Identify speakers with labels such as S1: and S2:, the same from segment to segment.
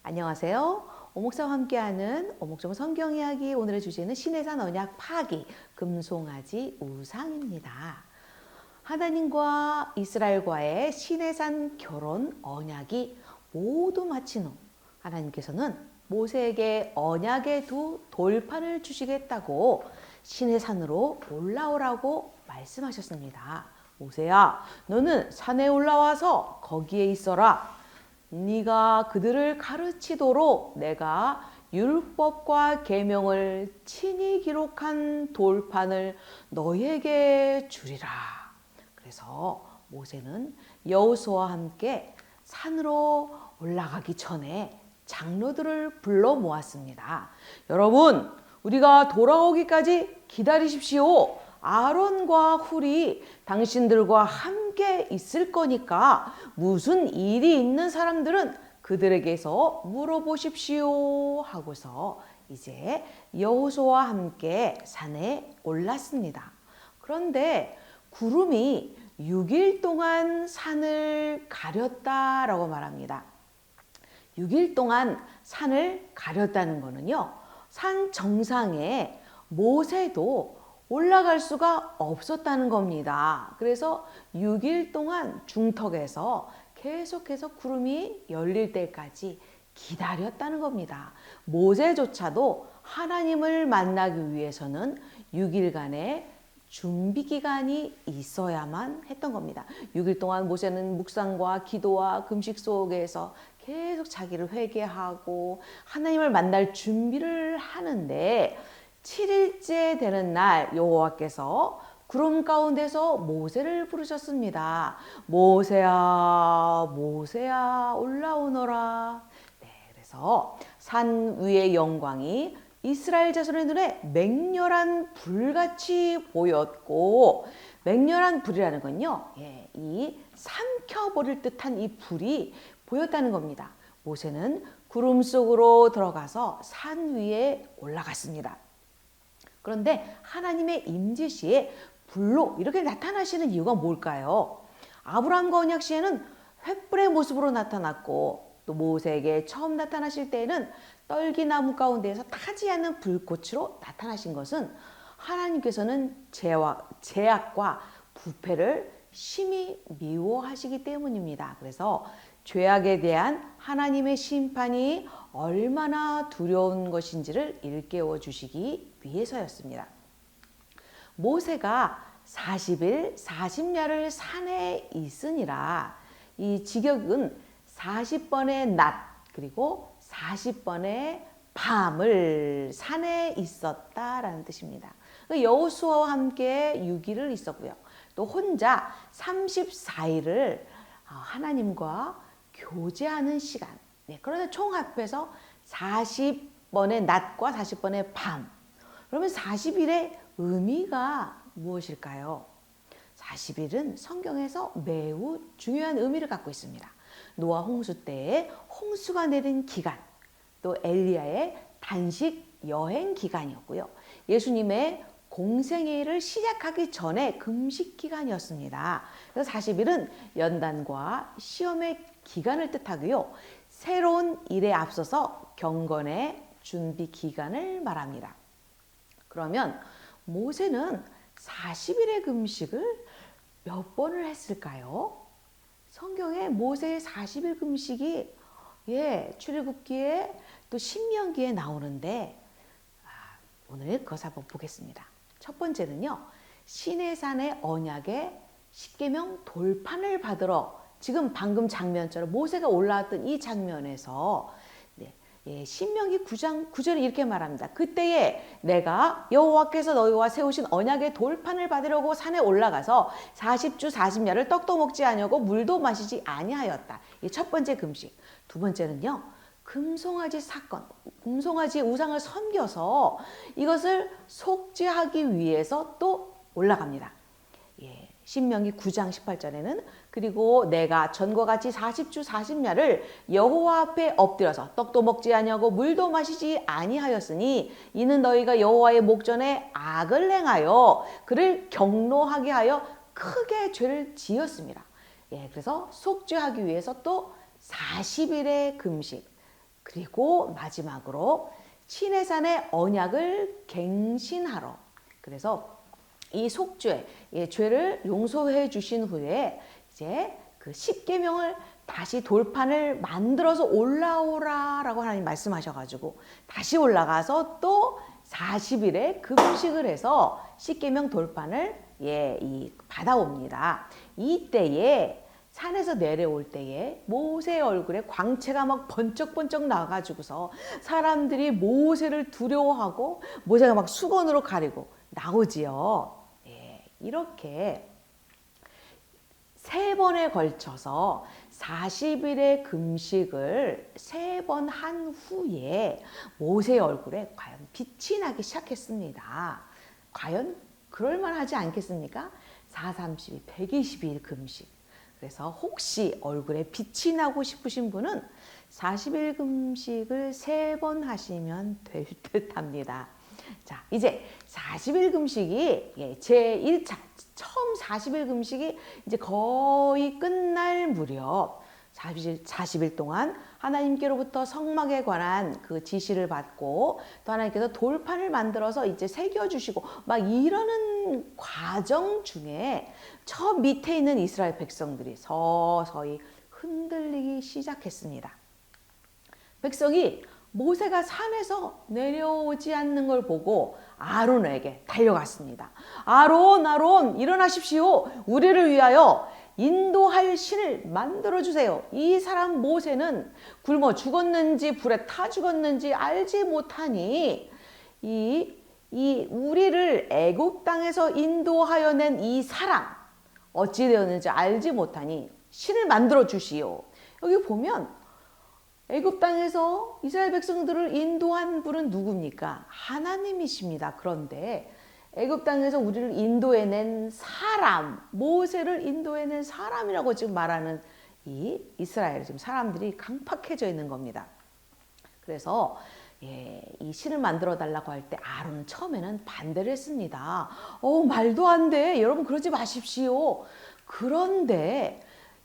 S1: 안녕하세요. 오목사와 함께하는 오목정 성경 이야기, 오늘의 주제는 시내산 언약 파기, 금송아지 우상입니다. 하나님과 이스라엘과의 시내산 결혼 언약이 모두 마친 후 하나님께서는 모세에게 언약의 두 돌판을 주시겠다고 시내산으로 올라오라고 말씀하셨습니다. 모세야, 너는 산에 올라와서 거기에 있어라. 네가 그들을 가르치도록 내가 율법과 계명을 친히 기록한 돌판을 너희에게 주리라. 그래서 모세는 여호수아와 함께 산으로 올라가기 전에 장로들을 불러 모았습니다. 여러분, 우리가 돌아오기까지 기다리십시오. 아론과 훌이 당신들과 함께 있을 거니까 무슨 일이 있는 사람들은 그들에게서 물어보십시오 하고서 이제 여호수아와 함께 산에 올랐습니다. 그런데 구름이 6일 동안 산을 가렸다라고 말합니다. 6일 동안 산을 가렸다는 거는요, 산 정상에 모세도 올라갈 수가 없었다는 겁니다. 그래서 6일 동안 중턱에서 계속해서 구름이 열릴 때까지 기다렸다는 겁니다. 모세조차도 하나님을 만나기 위해서는 6일간의 준비 기간이 있어야만 했던 겁니다. 6일 동안 모세는 묵상과 기도와 금식 속에서 계속 자기를 회개하고 하나님을 만날 준비를 하는데 7일째 되는 날 여호와께서 구름 가운데서 모세를 부르셨습니다. 모세야, 모세야, 올라오너라. 네, 그래서 산 위의 영광이 이스라엘 자손의 눈에 맹렬한 불같이 보였고, 맹렬한 불이라는 건요, 이 삼켜버릴 듯한 이 불이 보였다는 겁니다. 모세는 구름 속으로 들어가서 산 위에 올라갔습니다. 그런데 하나님의 임재 시에 불로 이렇게 나타나시는 이유가 뭘까요? 아브라함과 언약 시에는 횃불의 모습으로 나타났고, 또 모세에게 처음 나타나실 때에는 떨기나무 가운데에서 타지 않는 불꽃으로 나타나신 것은 하나님께서는 죄악과 부패를 심히 미워하시기 때문입니다. 그래서 죄악에 대한 하나님의 심판이 얼마나 두려운 것인지를 일깨워 주시기 위해서였습니다. 모세가 40일 40야를 산에 있으니라. 이 직역은 40번의 낮 그리고 40번의 밤을 산에 있었다라는 뜻입니다. 여호수아와 함께 6일을 있었고요. 또 혼자 34일을 하나님과 교제하는 시간. 그런데 총 합해서 40번의 낮과 40번의 밤. 그러면 40일의 의미가 무엇일까요? 40일은 성경에서 매우 중요한 의미를 갖고 있습니다. 노아 홍수 때에 홍수가 내린 기간, 또 엘리야의 단식 여행 기간이었고요. 예수님의 공생의 일을 시작하기 전에 금식 기간이었습니다. 그래서 40일은 연단과 시험의 기간을 뜻하고요. 새로운 일에 앞서서 경건의 준비 기간을 말합니다. 그러면 모세는 40일의 금식을 몇 번을 했을까요? 성경에 모세의 40일 금식이 출애굽기에 또 신명기에 나오는데 오늘 그것을 한번 보겠습니다. 첫 번째는요, 시내산의 언약의 십계명 돌판을 받으러, 지금 방금 장면처럼 모세가 올라왔던 이 장면에서 신명기 9장 9절에 이렇게 말합니다. 그때에 내가 여호와께서 너희와 세우신 언약의 돌판을 받으려고 산에 올라가서 40주 40야를 떡도 먹지 아니하고 물도 마시지 아니하였다. 이 첫 번째 금식. 두 번째는요, 금송아지 사건, 금송아지 우상을 섬겨서 이것을 속죄하기 위해서 또 올라갑니다. 신명기 9장 18절에는 그리고 내가 전과 같이 40주 40야를 여호와 앞에 엎드려서 떡도 먹지 아니하고 물도 마시지 아니하였으니 이는 너희가 여호와의 목전에 악을 행하여 그를 경노하게 하여 크게 죄를 지었습니다. 그래서 속죄하기 위해서 또 40일의 금식, 그리고 마지막으로 시내산의 언약을 갱신하러. 그래서 이 속죄, 죄를 용서해 주신 후에 이제 그 십계명을 다시 돌판을 만들어서 올라오라라고 하나님 말씀하셔가지고 다시 올라가서 또 40일에 금식을 해서 십계명 돌판을 받아옵니다. 이때에 산에서 내려올 때에 모세의 얼굴에 광채가 막 번쩍번쩍 나가지고서 사람들이 모세를 두려워하고 모세가 막 수건으로 가리고 나오지요. 이렇게 3번에 걸쳐서 40일의 금식을 3번 한 후에 모세의 얼굴에 과연 빛이 나기 시작했습니다. 과연 그럴만하지 않겠습니까? 4, 32, 120일 금식. 그래서 혹시 얼굴에 빛이 나고 싶으신 분은 40일 금식을 3번 하시면 될 듯 합니다. 자, 이제 40일 금식이 제1차, 처음 40일 금식이 이제 거의 끝날 무렵 40일 동안 하나님께로부터 성막에 관한 그 지시를 받고 또 하나님께서 돌판을 만들어서 이제 새겨주시고 막 이러는 과정 중에 저 밑에 있는 이스라엘 백성들이 서서히 흔들리기 시작했습니다. 백성이 모세가 산에서 내려오지 않는 걸 보고 아론에게 달려갔습니다. 아론, 일어나십시오. 우리를 위하여 인도할 신을 만들어주세요. 이 사람 모세는 굶어 죽었는지 불에 타 죽었는지 알지 못하니 우리를 애굽 땅에서 인도하여 낸 이 사람 어찌 되었는지 알지 못하니 신을 만들어 주시오. 여기 보면 애굽 땅에서 이스라엘 백성들을 인도한 분은 누굽니까? 하나님이십니다. 그런데 애굽 땅에서 우리를 인도해낸 사람, 모세를 인도해낸 사람이라고 지금 말하는 이 이스라엘 지금 사람들이 강팍해져 있는 겁니다. 그래서 이 신을 만들어 달라고 할 때 아론은 처음에는 반대를 했습니다. 말도 안 돼. 여러분 그러지 마십시오. 그런데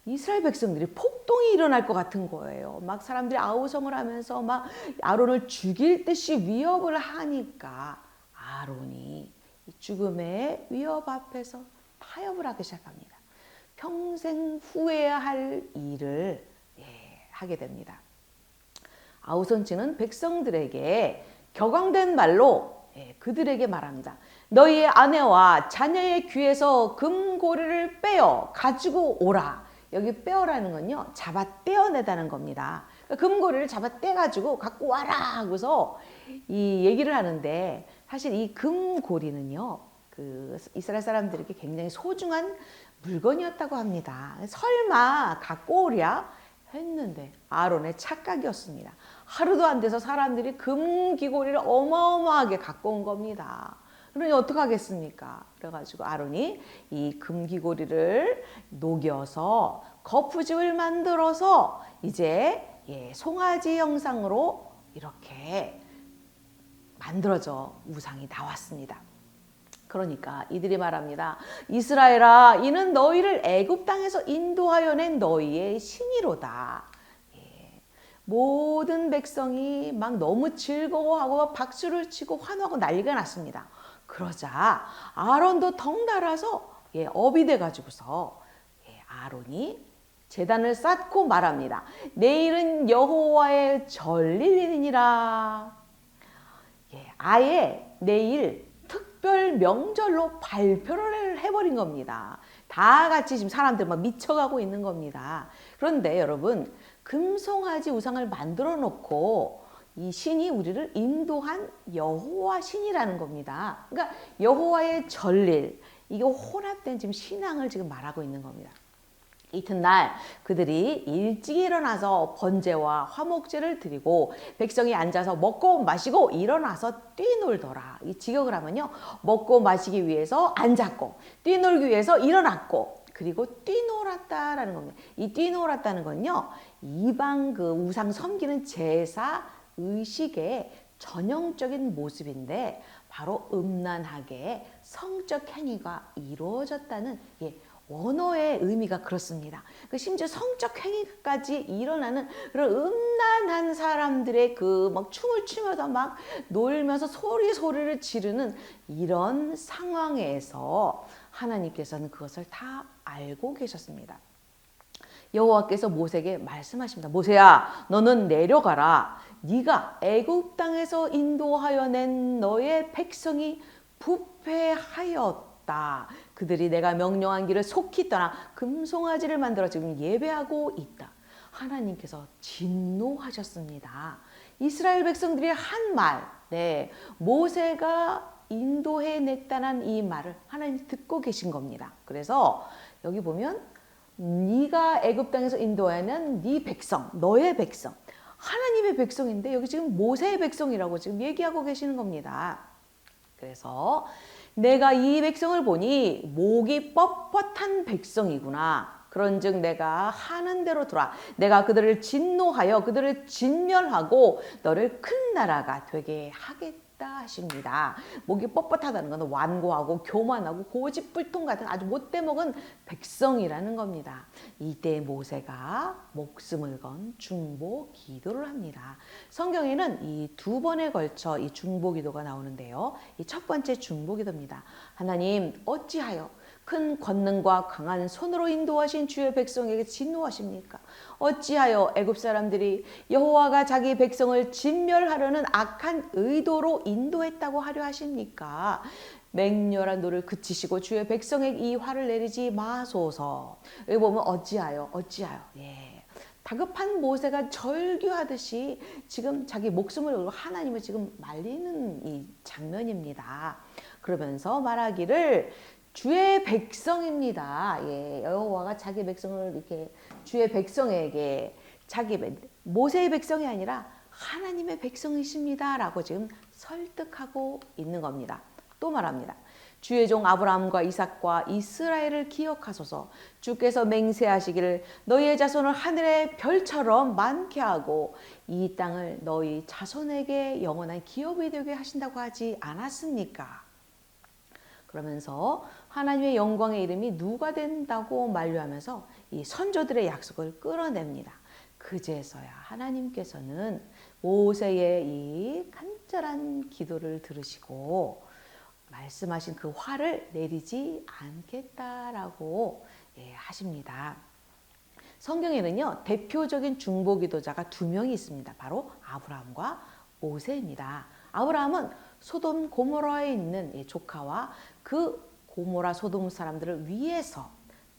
S1: 이스라엘 백성들이 폭동이 일어날 것 같은 거예요. 막 사람들이 아우성을 하면서 막 아론을 죽일 듯이 위협을 하니까 아론이 죽음의 위협 앞에서 타협을 하기 시작합니다. 평생 후회해야 할 일을 하게 됩니다. 아우성치는 백성들에게 격앙된 말로 그들에게 말합니다. 너희의 아내와 자녀의 귀에서 금고리를 빼어 가지고 오라. 여기 빼어라는 건요, 잡아 떼어내다는 겁니다. 금고리를 잡아 떼가지고 갖고 와라 하고서 이 얘기를 하는데 사실 이 금고리는요, 그 이스라엘 사람들에게 굉장히 소중한 물건이었다고 합니다. 설마 갖고 오랴 했는데 아론의 착각이었습니다. 하루도 안 돼서 사람들이 금귀고리를 어마어마하게 갖고 온 겁니다. 그러니 어떡하겠습니까? 그래가지고 아론이 이 금귀고리를 녹여서 거푸집을 만들어서 이제 송아지 형상으로 이렇게 만들어져 우상이 나왔습니다. 그러니까 이들이 말합니다. 이스라엘아, 이는 너희를 애굽 땅에서 인도하여 낸 너희의 신이로다. 모든 백성이 막 너무 즐거워하고 박수를 치고 환호하고 난리가 났습니다. 그러자 아론도 덩달아서 업이 돼가지고서 아론이 제단을 쌓고 말합니다. 내일은 여호와의 전릴일이니라. 아예 내일 특별 명절로 발표를 해버린 겁니다. 다 같이 지금 사람들 막 미쳐가고 있는 겁니다. 그런데 여러분, 금송아지 우상을 만들어 놓고 이 신이 우리를 인도한 여호와 신이라는 겁니다. 그러니까 여호와의 전릴, 이게 혼합된 지금 신앙을 지금 말하고 있는 겁니다. 이튿날 그들이 일찍 일어나서 번제와 화목제를 드리고 백성이 앉아서 먹고 마시고 일어나서 뛰놀더라. 이 직역을 하면요, 먹고 마시기 위해서 앉았고 뛰놀기 위해서 일어났고 그리고 뛰놀았다라는 겁니다. 이 뛰놀았다는 건요, 이방 그 우상 섬기는 제사 의식의 전형적인 모습인데 바로 음란하게 성적 행위가 이루어졌다는 원어의 의미가 그렇습니다. 심지어 성적 행위까지 일어나는 그런 음란한 사람들의 그 막 춤을 추면서 막 놀면서 소리를 지르는 이런 상황에서 하나님께서는 그것을 다 알고 계셨습니다. 여호와께서 모세에게 말씀하십니다. 모세야, 너는 내려가라. 네가 애굽 땅에서 인도하여 낸 너의 백성이 부패하였다. 그들이 내가 명령한 길을 속히 떠나 금송아지를 만들어 지금 예배하고 있다. 하나님께서 진노하셨습니다. 이스라엘 백성들이 한 말, 모세가 인도해냈다는 이 말을 하나님 듣고 계신 겁니다. 그래서 여기 보면 네가 애굽 땅에서 인도하는 네 백성, 너의 백성, 하나님의 백성인데 여기 지금 모세의 백성이라고 지금 얘기하고 계시는 겁니다. 그래서 내가 이 백성을 보니 목이 뻣뻣한 백성이구나. 그런즉 내가 하는 대로 두라. 내가 그들을 진노하여 그들을 진멸하고 너를 큰 나라가 되게 하겠다 하십니다. 목이 뻣뻣하다는 것은 완고하고 교만하고 고집불통 같은 아주 못돼 먹은 백성이라는 겁니다. 이때 모세가 목숨을 건 중보 기도를 합니다. 성경에는 이 두 번에 걸쳐 이 중보 기도가 나오는데요. 이 첫 번째 중보 기도입니다. 하나님, 어찌하여 큰 권능과 강한 손으로 인도하신 주의 백성에게 진노하십니까? 어찌하여 애굽 사람들이 여호와가 자기 백성을 진멸하려는 악한 의도로 인도했다고 하려 하십니까? 맹렬한 노를 그치시고 주의 백성에게 이 화를 내리지 마소서. 여기 보면 어찌하여. 다급한 모세가 절규하듯이 지금 자기 목숨을 걸고 하나님을 지금 말리는 이 장면입니다. 그러면서 말하기를 주의 백성입니다. 여호와가 자기 백성을 이렇게 주의 백성에게 모세의 백성이 아니라 하나님의 백성이십니다라고 지금 설득하고 있는 겁니다. 또 말합니다. 주의 종 아브라함과 이삭과 이스라엘을 기억하소서. 주께서 맹세하시기를 너희의 자손을 하늘의 별처럼 많게 하고 이 땅을 너희 자손에게 영원한 기업이 되게 하신다고 하지 않았습니까? 그러면서 하나님의 영광의 이름이 누가 된다고 만류하면서 이 선조들의 약속을 끌어냅니다. 그제서야 하나님께서는 모세의 이 간절한 기도를 들으시고 말씀하신 그 화를 내리지 않겠다라고 하십니다. 성경에는요, 대표적인 중보 기도자가 두 명이 있습니다. 바로 아브라함과 모세입니다. 아브라함은 소돔 고모라에 있는 조카와 그 고모라 소돔 사람들을 위해서,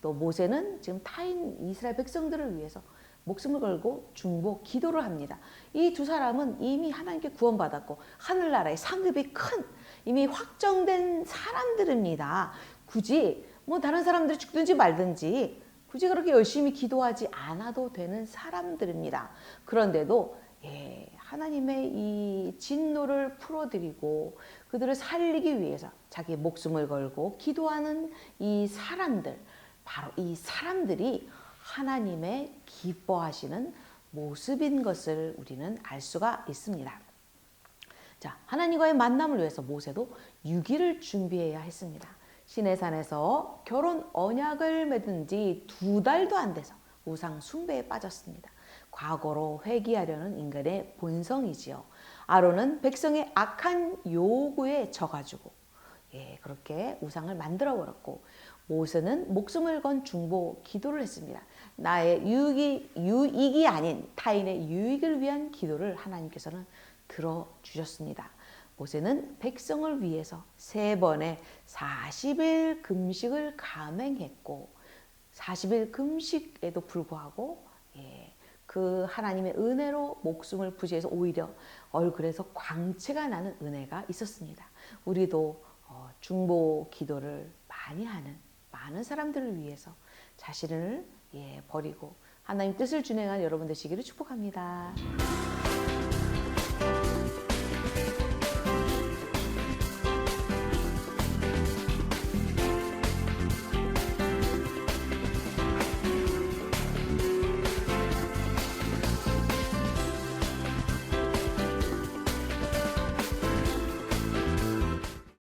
S1: 또 모세는 지금 타인 이스라엘 백성들을 위해서 목숨을 걸고 중보 기도를 합니다. 이 두 사람은 이미 하나님께 구원받았고 하늘나라의 상급이 큰 이미 확정된 사람들입니다. 굳이 다른 사람들이 죽든지 말든지 굳이 그렇게 열심히 기도하지 않아도 되는 사람들입니다. 그런데도 하나님의 이 진노를 풀어드리고 그들을 살리기 위해서 자기 목숨을 걸고 기도하는 이 사람들, 바로 이 사람들이 하나님의 기뻐하시는 모습인 것을 우리는 알 수가 있습니다. 자, 하나님과의 만남을 위해서 모세도 6일을 준비해야 했습니다. 시내산에서 결혼 언약을 맺은 지 2달도 안 돼서 우상 숭배에 빠졌습니다. 과거로 회귀하려는 인간의 본성이지요. 아론은 백성의 악한 요구에 져가지고 그렇게 우상을 만들어 버렸고, 모세는 목숨을 건 중보 기도를 했습니다. 나의 유익이 아닌 타인의 유익을 위한 기도를 하나님께서는 들어주셨습니다. 모세는 백성을 위해서 3번의 40일 금식을 감행했고, 40일 금식에도 불구하고 그 하나님의 은혜로 목숨을 부지해서 오히려 얼굴에서 광채가 나는 은혜가 있었습니다. 우리도 중보 기도를 많이 하는 많은 사람들을 위해서 자신을 버리고 하나님 뜻을 준행한 여러분 되시기를 축복합니다.